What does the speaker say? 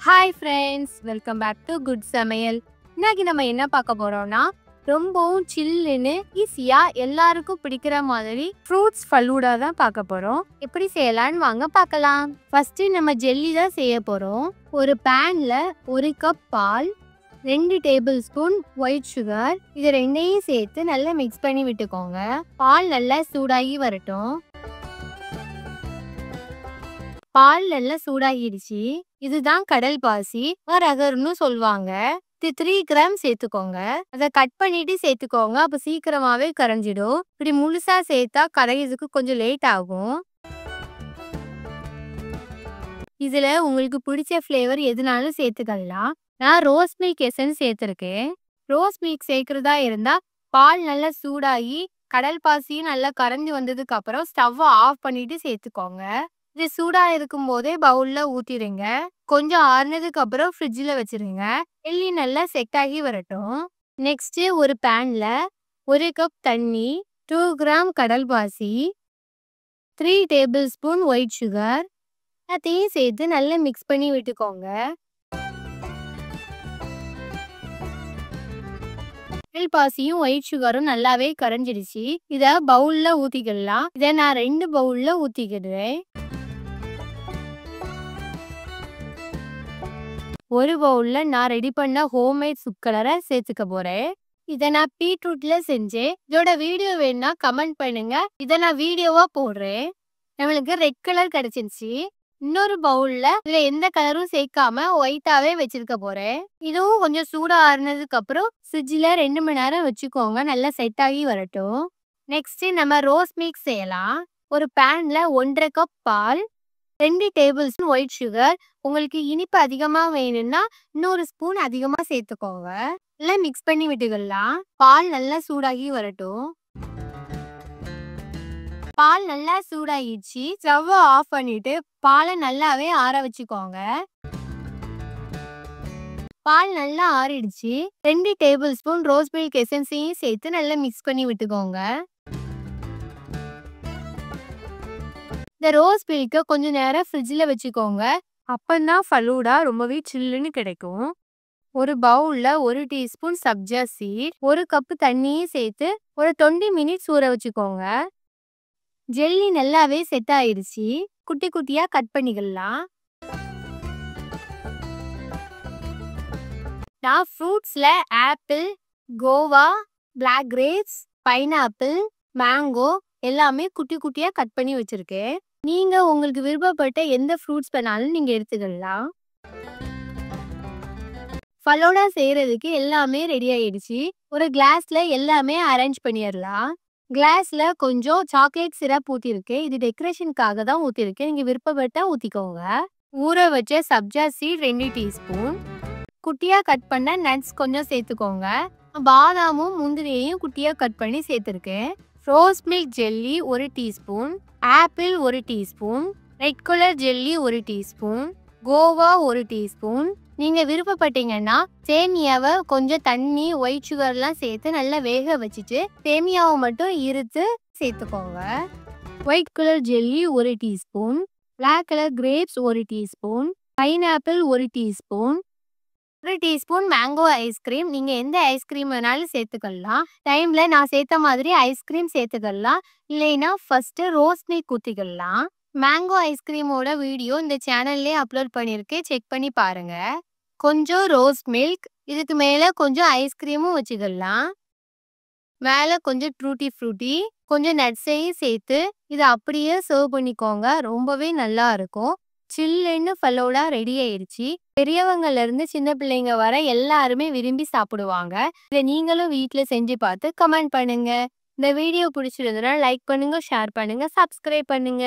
Hi friends, welcome back to good சமையல். இன்னைக்கு நம்ம என்ன பார்க்க போறோம்னா, ரொம்பவும் சில்லுன்னு ஈஸியா எல்லாருக்கும் பிடிக்கிற மாதிரி ஃப்ரூட்ஸ் ஃபலூடா தான் பார்க்க போறோம். எப்படி செய்யலாம்னு வாங்க பார்க்கலாம். ஃபர்ஸ்ட் நம்ம ஜெல்லி தான் செய்ய போறோம். ஒரு பேன்ல 1 கப் பால், 2 டேபிள் ஸ்பூன் ஒயிட் சுகர், இது ரெண்டையும் சேர்த்து நல்லா மிக்ஸ் பண்ணி விட்டுக்கோங்க. பால் நல்லா சூடாகி வரட்டும். பால் நல்லா சூடாகிடுச்சு. இதுதான் கடல் பாசி, ரகர்னு சொல்லுவாங்க. இது 3 கிராம் சேர்த்துக்கோங்க. அதை கட் பண்ணிட்டு சேர்த்துக்கோங்க, அப்ப சீக்கிரமாவே கரைஞ்சிடும். இப்படி முழுசா சேர்த்தா கரையிறதுக்கு கொஞ்சம் லேட் ஆகும். இதுல உங்களுக்கு பிடிச்ச ஃப்ளேவர் எதுனாலும் சேர்த்துக்கலாம். நான் ரோஸ் மில்க் எசன்ஸ் சேர்த்துருக்கேன். ரோஸ் மில்க் சேர்க்கறதா இருந்தா பால் நல்லா சூடாகி கடல் பாசியும் நல்லா கரைஞ்சி வந்ததுக்கு அப்புறம் ஸ்டவ்வை ஆஃப் பண்ணிட்டு சேர்த்துக்கோங்க. இது சூடா இருக்கும் போதே பவுல்ல ஊத்திடுங்க. கொஞ்சம் ஆறுனதுக்கு அப்புறம் ஃப்ரிட்ஜில் வச்சிருங்க. எள்ளி நல்லா செட் ஆகி வரட்டும். நெக்ஸ்ட் ஒரு பேன்ல 1 கப் தண்ணி, 2 கிராம் கடல் பாசி, 3 டேபிள் ஸ்பூன் ஒயிட் சுகர் அதையும் சேர்த்து நல்லா மிக்ஸ் பண்ணி விட்டுக்கோங்க. கடல் பாசியும் ஒயிட் சுகரும் நல்லாவே கரைஞ்சிடுச்சு. இதை பவுல்ல ஊத்திக்கலாம். இதை நான் 2 பவுல்ல ஊத்திக்கிடுறேன். ஒரு பவுல்ல நான் ரெடி பண்ண ஹோம்மேட் ஃபுட் கலரை சேர்த்துக்க போறேன். இதை நான் பீட்ரூட்ல செஞ்சேன். இதோட வீடியோ வேணும்னா கமெண்ட் பண்ணுங்க, இதை நான் வீடியோவா போடுறேன். நம்மளுக்கு ரெட் கலர் கிடைச்சிருச்சு. இன்னொரு பவுல்ல இதுல எந்த கலரும் சேர்க்காம ஒயிட்டாவே வச்சிருக்க போறேன். இதுவும் கொஞ்சம் சூடா ஆறுனதுக்கு அப்புறம் ஃப்ரிட்ஜில் 2 மணி நேரம் வச்சுக்கோங்க, நல்லா செட் ஆகி வரட்டும். நெக்ஸ்ட் நம்ம ரோஸ் மில்க் செய்யலாம். ஒரு பேன்ல 1.5 கப் பால், 2 டேபிள் ஸ்பூன் ஒயிட் சுகர், உங்களுக்கு இனிப்பு அதிகமாக வேணும்னா இன்னொரு ஸ்பூன் அதிகமாக சேர்த்துக்கோங்க. எல்லாம் மிக்ஸ் பண்ணி விட்டுக்கலாம். பால் நல்லா சூடாகி வரட்டும். பால் நல்லா சூடாகிடுச்சு. ஸ்டவ்வை ஆஃப் பண்ணிட்டு பாலை நல்லாவே ஆற வச்சுக்கோங்க. பால் நல்லா ஆறிடுச்சு. 2 டேபிள் ஸ்பூன் ரோஸ் மில்க் எசன்ஸையும் சேர்த்து நல்லா மிக்ஸ் பண்ணி விட்டுக்கோங்க. இந்த ரோஸ் மில்கை கொஞ்ச நேரம் ஃப்ரிட்ஜில் வச்சுக்கோங்க. அப்பந்தான் ஃபலூடா ரொம்பவே சில்லுன்னு கிடைக்கும். ஒரு பவுல்ல 1 டீஸ்பூன் சப்ஜா சீட், 1 கப்பு தண்ணியும் சேர்த்து ஒரு 20 மினிட்ஸ் ஊற வச்சுக்கோங்க. ஜெல்லி நல்லாவே செட் ஆயிடுச்சு. குட்டி குட்டியா கட் பண்ணிக்கலாம். நான் ஃப்ரூட்ஸ்ல apple, guava, black grapes, pineapple, mango எல்லாமே குட்டி குட்டியா கட் பண்ணி வச்சிருக்கேன். நீங்க உங்களுக்கு விருப்பப்பட்ட எந்த ஃப்ரூட்ஸ் வேணாலும் நீங்க எடுத்துக்கலாம். ஃபலூடா செய்யறதுக்கு எல்லாமே ரெடி ஆயிடுச்சு. ஒரு கிளாஸ்ல எல்லாமே அரேஞ்ச் பண்ணிடலாம். கிளாஸ்ல கொஞ்சம் சாக்லேட் சிரப் ஊத்திருக்கேன். இது டெக்கரேஷனுக்காக தான் ஊத்திருக்கேன். நீங்க விருப்பப்பட்டா ஊத்திக்கோங்க. ஊற வச்ச சப்ஜா சீட் 2 டீஸ்பூன், குட்டியா கட் பண்ண நட்ஸ் கொஞ்சம் சேர்த்துக்கோங்க. பாதாமும் முந்திரியையும் குட்டியா கட் பண்ணி சேர்த்துருக்கேன். Rose milk jelly 1 teaspoon, apple 1 teaspoon, red colour jelly 1 teaspoon, Goa 1 teaspoon. நீங்க விருப்பப்பட்டீங்கன்னா சேமியாவை கொஞ்சம் தண்ணி, ஒயிட் சுகர்லாம் சேர்த்து நல்லா வேக வச்சுட்டு சேமியாவை மட்டும் இருத்து சேர்த்துக்கோங்க. White colour jelly 1 teaspoon, black colour grapes 1 teaspoon, pineapple 1 teaspoon, 1 teaspoon mango ice cream. நீங்க எந்த ஐஸ்கிரீம் வேணாலும் சேர்த்துக்கலாம். டைம்ல நான் சேர்த்த மாதிரி ஐஸ்கிரீம் சேர்த்துக்கலாம். இல்லைன்னா ஃபர்ஸ்ட் ரோஸ் மில்க் ஊத்திக்கலாம். மேங்கோ ஐஸ்கிரீமோட வீடியோ இந்த சேனல்லே அப்லோட் பண்ணியிருக்கேன், செக் பண்ணி பாருங்க. கொஞ்சம் ரோஸ் மில்க், இதுக்கு மேல கொஞ்சம் ஐஸ்கிரீமும் வச்சுக்கலாம். மேல கொஞ்சம் டூட்டி ஃப்ரூட்டி, கொஞ்சம் நட்ஸையும் சேர்த்து இதை அப்படியே சர்வ் பண்ணிக்கோங்க. ரொம்பவே நல்லா இருக்கும். சில்லுன்னு ஃபலூடா ரெடி ஆயிடுச்சு. பெரியவங்கல இருந்து சின்ன பிள்ளைங்க வர எல்லாருமே விரும்பி சாப்பிடுவாங்க. இதை நீங்களும் வீட்டில் செஞ்சு பார்த்து கமெண்ட் பண்ணுங்க. இந்த வீடியோ பிடிச்சிருந்ததுன்னா லைக் பண்ணுங்க, ஷேர் பண்ணுங்க, சப்ஸ்கிரைப் பண்ணுங்க.